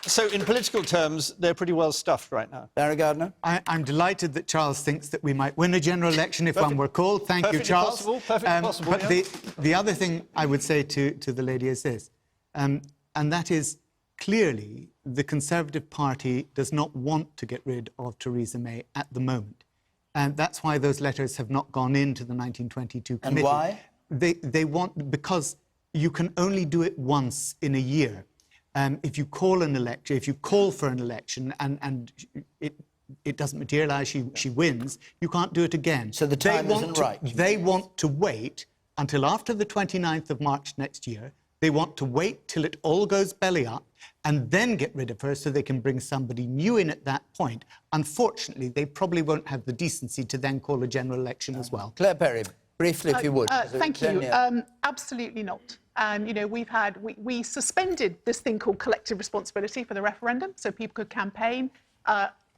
so in political terms, they're pretty well stuffed right now. Barry Gardiner? I'm delighted that Charles thinks that we might win a general election if one were called. Thank you, Charles. Perfectly possible, but the other thing I would say to the lady is this, and that is clearly the Conservative Party does not want to get rid of Theresa May at the moment. And that's why those letters have not gone into the 1922 committee. And why? They want, because you can only do it once in a year. If you call an election, if you call for an election and it doesn't materialise, she wins, you can't do it again. So the time isn't right. They want to wait until after the 29th of March next year. They want to wait till it all goes belly up and then get rid of her so they can bring somebody new in at that point. Unfortunately, they probably won't have the decency to then call a general election as well. Claire Perry, briefly, if you would. Thank you. Absolutely not. You know, we suspended this thing called collective responsibility for the referendum, so people could campaign.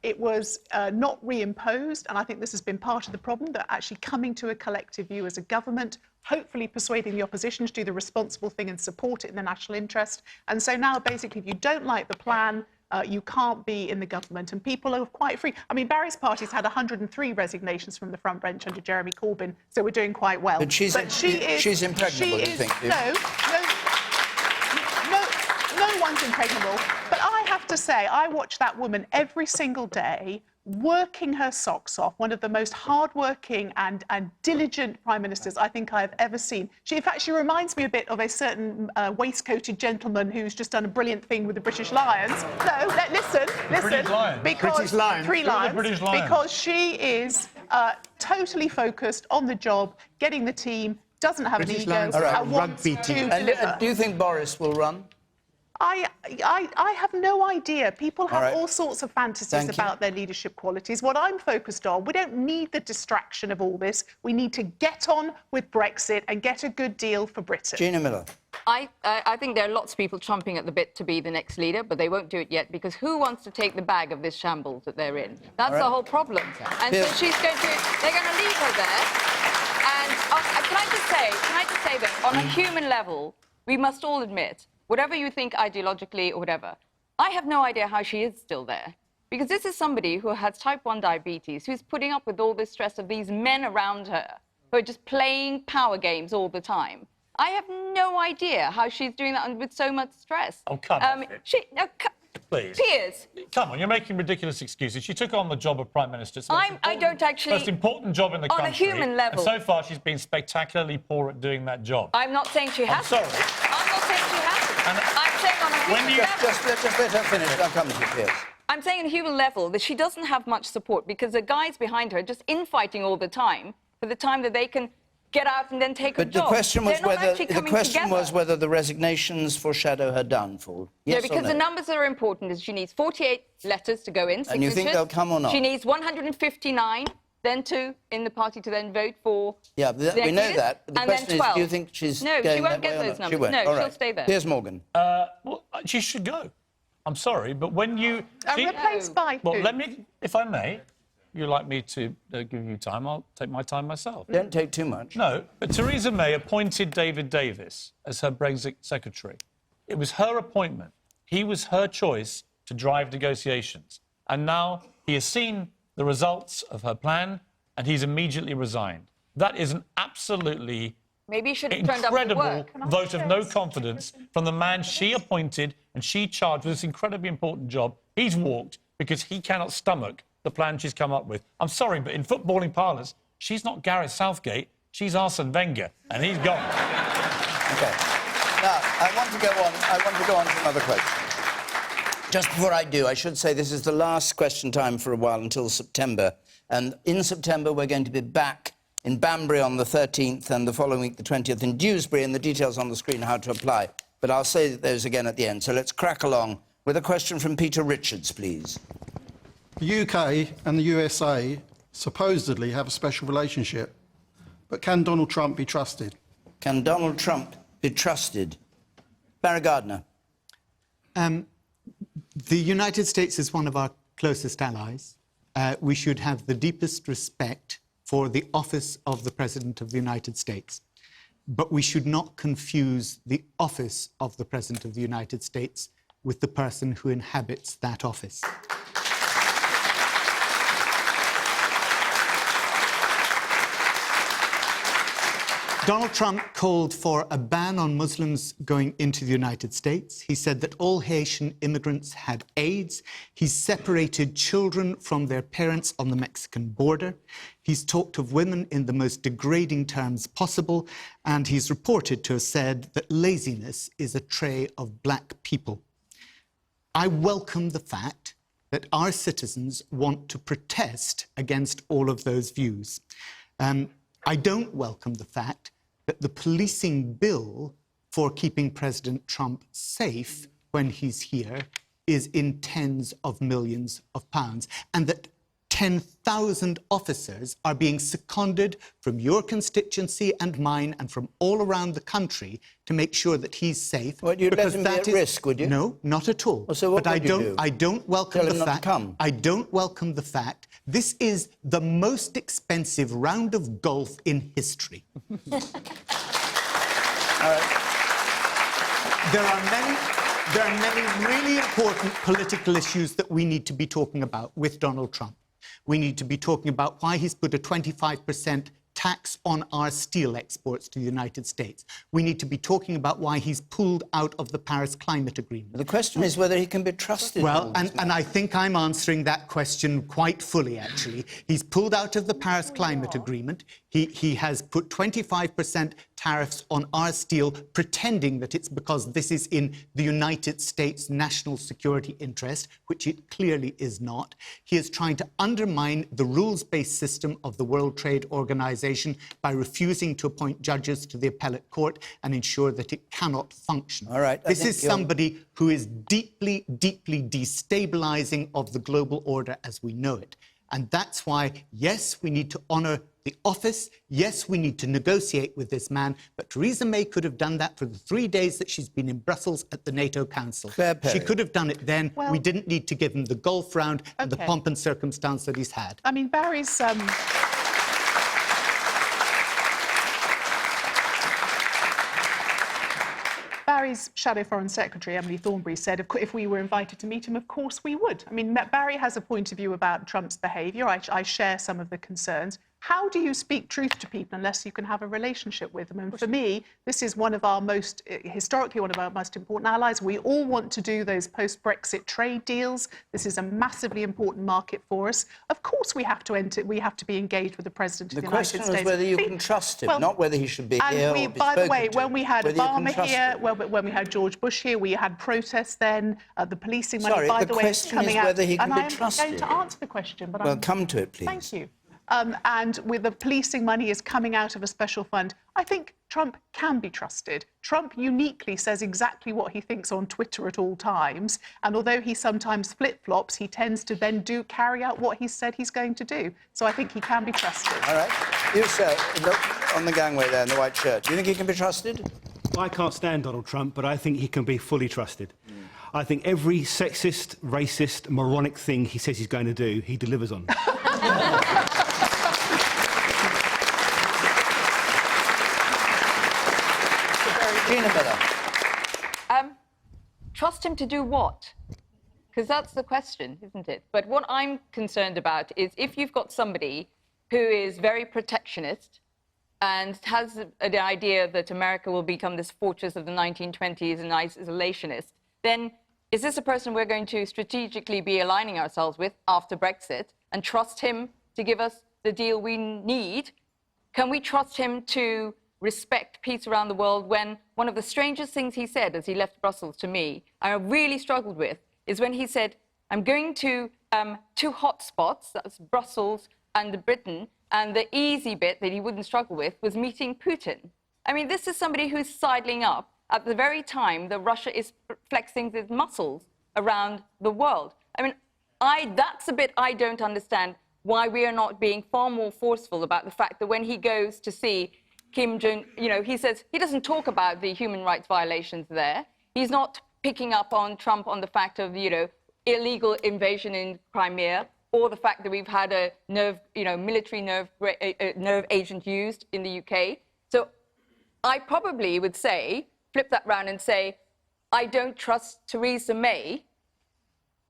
It was not reimposed, and I think this has been part of the problem, that actually coming to a collective view as a government, hopefully persuading the opposition to do the responsible thing and support it in the national interest. And so now, basically, if you don't like the plan, you can't be in the government, and people are quite free. I mean, Barry's party's had 103 resignations from the front bench under Jeremy Corbyn, so we're doing quite well. But she's impregnable, you think? No one's impregnable. But I have to say, I watch that woman every single day working her socks off, one of the most hard-working and diligent prime ministers I think I have ever seen. In fact, she reminds me a bit of a certain waistcoated gentleman who's just done a brilliant thing with the British Lions. No, listen, because Three Lions, because she is totally focused on the job, getting the team, doesn't have an ego, and wants to deliver. Do you think Boris will run? I have no idea. People have all sorts of fantasies about their leadership qualities. What I'm focused on, we don't need the distraction of all this. We need to get on with Brexit and get a good deal for Britain. Gina Miller. I think there are lots of people chomping at the bit to be the next leader, but they won't do it yet, because who wants to take the bag of this shambles that they're in? That's the whole problem. And so they're going to leave her there. And can I just say that on a human level, we must all admit, whatever you think ideologically or whatever, I have no idea how she is still there. Because this is somebody who has type 1 diabetes, who's putting up with all this stress of these men around her, who are just playing power games all the time. I have no idea how she's doing that with so much stress. Oh, come on. Please. Piers. Come on, you're making ridiculous excuses. She took on the job of Prime Minister. It's the I don't actually... most important job in the country. On a human level. And so far, she's been spectacularly poor at doing that job. I'm not saying she hasn't. I'm sorry. I'm not saying she hasn't. I'm saying on a human level... Just let her finish. I'll come to you, Piers. I'm saying on a human level that she doesn't have much support because the guys behind her are just infighting all the time for the time that they can get out and then take a job. But the question was whether whether the resignations foreshadow her downfall. Yes, no, because the numbers that are important is she needs 48 letters to go in. And you think they'll come or not? She needs 159, then in the party to then vote for. Yeah, we know that. But the and question then is, 12. do you think she's no, going she won't that way get or those not? numbers. She won't. No, All she'll right. stay there. Piers Morgan. Well, she should go. I'm sorry, but when you... Replaced by who? Well, let me, if I may, you'd like me to give you time, I'll take my time myself. Don't take too much. No, but Theresa May appointed David Davis as her Brexit secretary. It was her appointment. He was her choice to drive negotiations. And now he has seen the results of her plan and he's immediately resigned. That is an absolutely Maybe you should have turned up to incredible work. vote of no confidence from the man she appointed and she charged with this incredibly important job. He's walked because he cannot stomach the plan she's come up with. I'm sorry, but in footballing parlance, she's not Gareth Southgate, she's Arsene Wenger, and he's gone. OK. Now, I want to go on to another question. Just before I do, I should say this is the last question time for a while until September. And in September, we're going to be back in Banbury on the 13th and the following week, the 20th, in Dewsbury, and the details on the screen how to apply. But I'll say those again at the end. So let's crack along with a question from Peter Richards, please. The UK and the USA supposedly have a special relationship, but can Donald Trump be trusted? Can Donald Trump be trusted? Barry Gardner. The United States is one of our closest allies. We should have the deepest respect for the office of the President of the United States. But we should not confuse the office of the President of the United States with the person who inhabits that office. Donald Trump called for a ban on Muslims going into the United States. He said that all Haitian immigrants had AIDS. He separated children from their parents on the Mexican border. He's talked of women in the most degrading terms possible. And he's reported to have said that laziness is a trait of black people. I welcome the fact that our citizens want to protest against all of those views. I don't welcome the fact that the policing bill for keeping President Trump safe when he's here is in tens of millions of pounds, and that 10,000 officers are being seconded from your constituency and mine and from all around the country to make sure that he's safe. Well, you'd let him be at risk, would you? No, not at all. Well, so what would you do? I don't welcome Tell the him not to fact. come. I don't welcome the fact. This is the most expensive round of golf in history. There are many really important political issues that we need to be talking about with Donald Trump. We need to be talking about why he's put a 25% tax on our steel exports to the United States. We need to be talking about why he's pulled out of the Paris Climate Agreement. The question is whether he can be trusted. Well, and I think I'm answering that question quite fully, actually. He's pulled out of the Paris Climate Agreement. He has put 25% tariffs on our steel, pretending that it's because this is in the United States' national security interest, which it clearly is not. He is trying to undermine the rules-based system of the World Trade Organization by refusing to appoint judges to the appellate court and ensure that it cannot function. All right. This is somebody who is deeply, deeply destabilizing of the global order as we know it. And that's why, yes, we need to honour the office. Yes, we need to negotiate with this man. But Theresa May could have done that for the 3 days that she's been in Brussels at the NATO Council. She could have done it then. Well, we didn't need to give him the golf round and the pomp and circumstance that he's had. I mean, Barry's... Barry's Shadow Foreign Secretary, Emily Thornberry, said if we were invited to meet him, of course we would. I mean, Barry has a point of view about Trump's behaviour. I share some of the concerns. how do you speak truth to people unless you can have a relationship with them? And for me, this is one of our historically one of our most important allies. We all want to do those post-Brexit trade deals. This is a massively important market for us. Of course, we have to be engaged with the President of the United States. The question was whether you can trust him, not whether he should be here or be by the way, when we had Obama here, when we had George Bush here, we had protests then, the policing money, by the way, is coming out. Whether he can and be I'm trusted. going to answer the question, but well, come to it, please. Thank you. And with the policing money is coming out of a special fund, I think Trump can be trusted. Trump uniquely says exactly what he thinks on Twitter at all times. And although he sometimes flip-flops, he tends to then carry out what he said he's going to do. So I think he can be trusted. All right. You, sir, look on the gangway there in the white shirt. Do you think he can be trusted? I can't stand Donald Trump, but I think he can be fully trusted. I think every sexist, racist, moronic thing he says he's going to do, he delivers on. Trust him to do what? Because that's the question, isn't it? But what I'm concerned about is if you've got somebody who is very protectionist and has the idea that America will become this fortress of the 1920s and isolationist, then is this a person we're going to strategically be aligning ourselves with after Brexit and trust him to give us the deal we need? Can we trust him to respect peace around the world when one of the strangest things he said as he left Brussels to me, I really struggled with, is when he said, I'm going to two hot spots, that's Brussels and Britain, and the easy bit that he wouldn't struggle with was meeting Putin. I mean, this is somebody who's sidling up at the very time that Russia is flexing its muscles around the world. I mean, that's a bit I don't understand why we are not being far more forceful about the fact that when he goes to see Kim Jong, he says he doesn't talk about the human rights violations there. He's not picking up on Trump on the fact of, illegal invasion in Crimea, or the fact that we've had a military nerve agent used in the UK. So I probably would say, flip that round and say, I don't trust Theresa May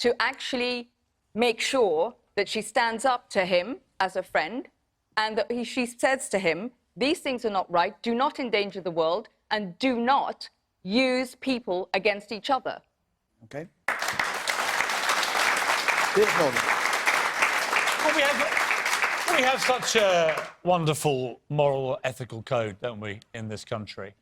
to actually make sure that she stands up to him as a friend and that she says to him, these things are not right, do not endanger the world, and do not use people against each other. OK. Well, we have such a wonderful moral, ethical code, don't we, in this country?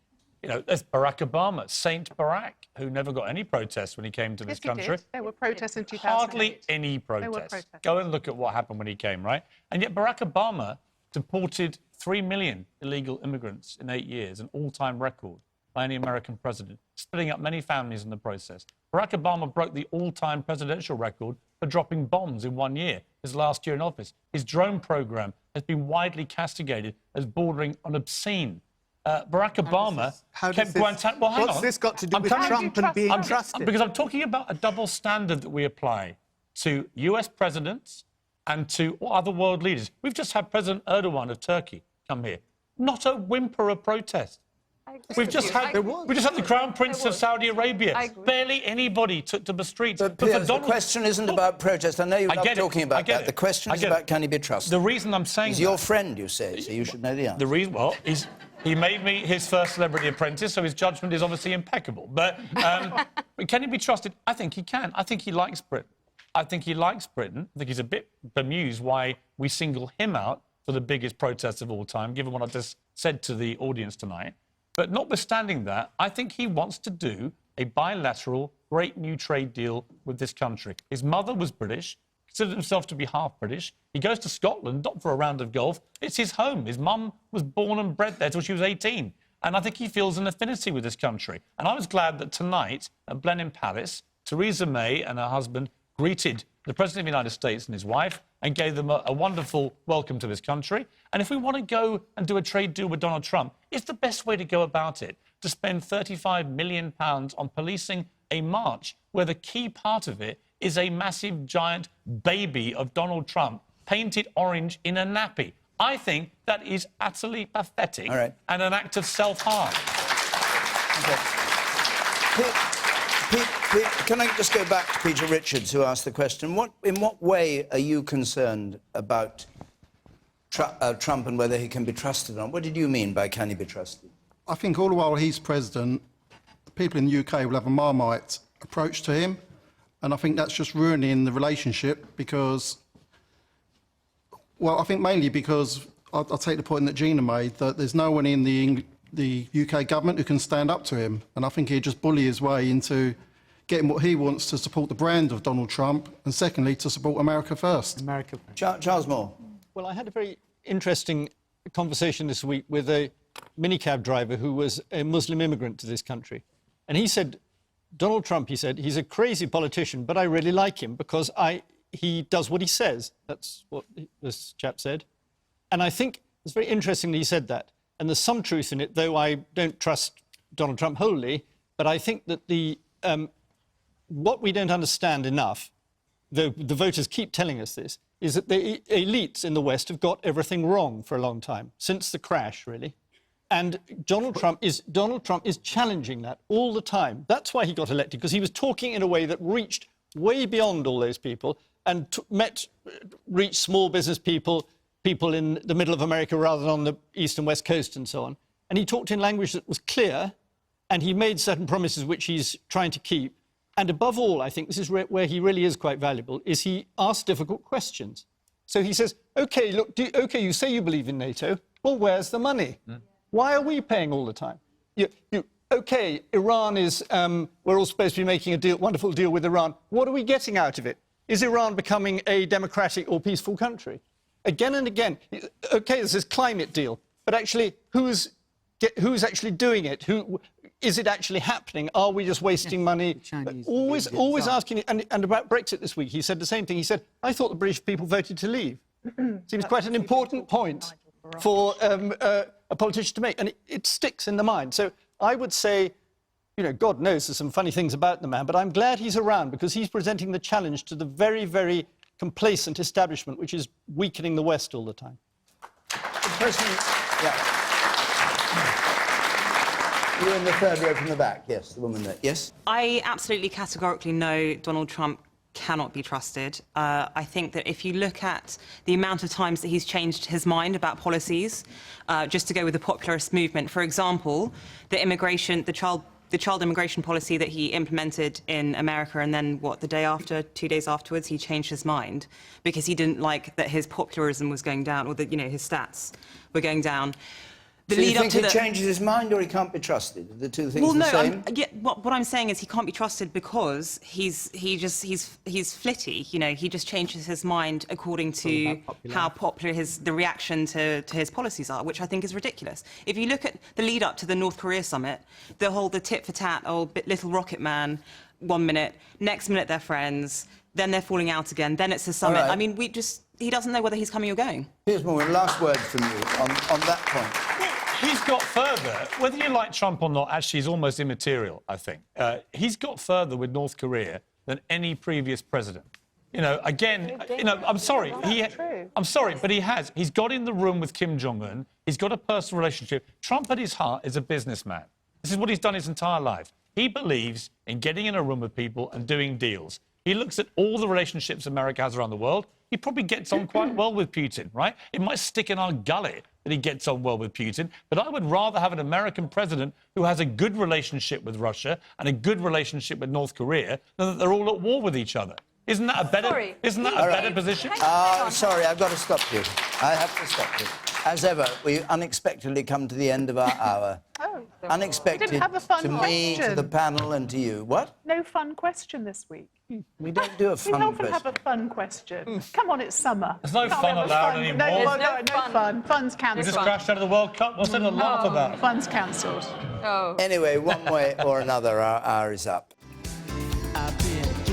There's Barack Obama, Saint Barack, who never got any protests when he came to this country. Did. There were protests in 2008. Hardly any protests. Go and look at what happened when he came, right? And yet Barack Obama deported 3 million illegal immigrants in 8 years, an all-time record by any American president, splitting up many families in the process. Barack Obama broke the all-time presidential record for dropping bombs in 1 year, his last year in office. His drone program has been widely castigated as bordering on obscene. Barack Obama kept Guantanamo... Well, hang on. What's this got to do with Trump and being trusted? Because I'm talking about a double standard that we apply to US presidents and to other world leaders. We've just had President Erdogan of Turkey come here. Not a whimper of protest. We've just had the Crown Prince of Saudi Arabia. Barely anybody took to the streets. But Piers, the question isn't about protest. I know you love talking about that. The question is about can he be trusted. The reason I'm saying he's your friend, you say, so you should know the answer. The reason, well, he made me his first celebrity apprentice, so his judgment is obviously impeccable. But can he be trusted? I think he can. I think he likes Britain. I think he's a bit bemused why we single him out for the biggest protest of all time, given what I just said to the audience tonight. But notwithstanding that, I think he wants to do a bilateral, great new trade deal with this country. His mother was British, considered himself to be half British. He goes to Scotland, not for a round of golf. It's his home. His mum was born and bred there till she was 18. And I think he feels an affinity with this country. And I was glad that tonight at Blenheim Palace, Theresa May and her husband greeted the President of the United States and his wife and gave them a wonderful welcome to this country. And if we want to go and do a trade deal with Donald Trump, it's the best way to go about it, to spend £35 million on policing a march where the key part of it is a massive, giant baby of Donald Trump painted orange in a nappy. I think that is utterly pathetic and an act of self-harm. Can I just go back to Peter Richards, who asked the question? In what way are you concerned about Trump and whether he can be trusted or not. What did you mean by can he be trusted? I think all the while he's president, the people in the UK will have a Marmite approach to him, and I think that's just ruining the relationship because, well, I think mainly because I'll take the point that Gina made, that there's no one in the UK government who can stand up to him, and I think he'd just bully his way into getting what he wants to support the brand of Donald Trump, and secondly, to support America first. Charles Moore. Well, I had a very interesting conversation this week with a minicab driver who was a Muslim immigrant to this country. And he said, Donald Trump, he said, he's a crazy politician, but I really like him because he does what he says. That's what this chap said. And I think it's very interesting that he said that. And there's some truth in it, though I don't trust Donald Trump wholly. But I think that what we don't understand enough, though the voters keep telling us this, is that the elites in the West have got everything wrong for a long time, since the crash, really. And Donald Trump is challenging that all the time. That's why he got elected, because he was talking in a way that reached way beyond all those people and reached small business people in the middle of America rather than on the east and west coast and so on. And he talked in language that was clear, and he made certain promises which he's trying to keep. And above all, I think this is where he really is quite valuable, is he asks difficult questions. So he says, OK, look, you say you believe in NATO. Well, where's the money? Why are we paying all the time? OK, Iran is... we're all supposed to be making a wonderful deal with Iran. What are we getting out of it? Is Iran becoming a democratic or peaceful country? Again and again, OK, there's this climate deal, but actually, who's actually doing it? Is it actually happening? Are we just wasting money? Always asking. And about Brexit this week, he said the same thing. He said, I thought the British people voted to leave. Seems quite an important point for a politician to make, and it sticks in the mind. So I would say, God knows there's some funny things about the man, but I'm glad he's around because he's presenting the challenge to the very, very complacent establishment, which is weakening the West all the time. You're in the third row from the back. Yes, the woman there. Yes? I absolutely categorically know Donald Trump cannot be trusted. I think that if you look at the amount of times that he's changed his mind about policies, just to go with the populist movement, for example, the child immigration policy that he implemented in America, and then, 2 days afterwards, he changed his mind because he didn't like that his popularism was going down, or that, his stats were going down. So you think he changes his mind or he can't be trusted? The two things the same? What I'm saying is he can't be trusted because he's flitty. He just changes his mind according to how popular the reaction to his policies are, which I think is ridiculous. If you look at the lead up to the North Korea summit, the tit for tat, little rocket man, 1 minute, next minute they're friends, then they're falling out again, then it's a summit. Right. I mean, he doesn't know whether he's coming or going. Here's more. Last word from you on that point. He's got further. Whether you like Trump or not, actually, is almost immaterial, I think. He's got further with North Korea than any previous president. I'm sorry. I'm sorry, but he has. He's got in the room with Kim Jong-un. He's got a personal relationship. Trump, at his heart, is a businessman. This is what he's done his entire life. He believes in getting in a room with people and doing deals. He looks at all the relationships America has around the world. He probably gets on quite well with Putin, right? It might stick in our gullet that he gets on well with Putin, but I would rather have an American president who has a good relationship with Russia and a good relationship with North Korea than that they're all at war with each other. Isn't that a better position? Sorry, I've got to stop you. I have to stop you. As ever, we unexpectedly come to the end of our hour. Unexpected to me, to the panel, and to you. What? No fun question this week. We don't do a fun question. We often have a fun question. Come on, it's summer. There's no fun allowed anymore. No fun. Fun's cancelled. We just crashed out of the World Cup. What's there to laugh about? Fun's cancelled. Anyway, one way or another, our hour is up. I've been